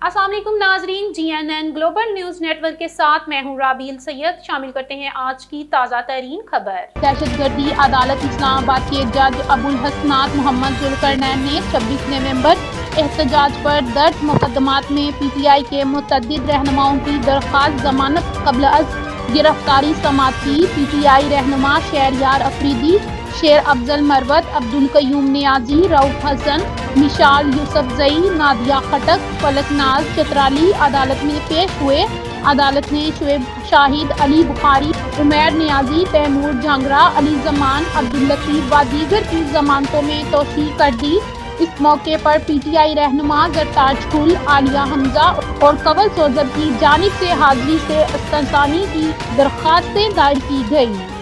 السلام علیکم ناظرین، GNN global news network کے ساتھ میں ہوں رابیل سید۔ شامل کرتے ہیں آج کی تازہ ترین خبر۔ دہشت گردی عدالت اسلام آباد کے جج ابو الحسنات محمد ذوالقرنین نے 26 نومبر احتجاج پر درج مقدمات میں PTI کے متعدد رہنماؤں کی درخواست ضمانت قبل از گرفتاری سماعت کی۔ PTI رہنما شہریار افریدی، شیر افضل مروت، عبدالقیوم نیازی، رؤف حسن، مشال یوسف زئی، نادیہ خٹک، فلک ناز چترالی عدالت میں پیش ہوئے۔ عدالت نے شعیب شاہد، علی بخاری، عمیر نیازی، تیمور جھنگرا، علی زمان، عبداللطیف و دیگر کی ضمانتوں میں توسیع کر دی۔ اس موقع پر PTI رہنما زرتاج گل، عالیہ حمزہ اور کنول سوزر کی جانب سے حاضری سے استثنائی کی درخواستیں دائر کی گئیں۔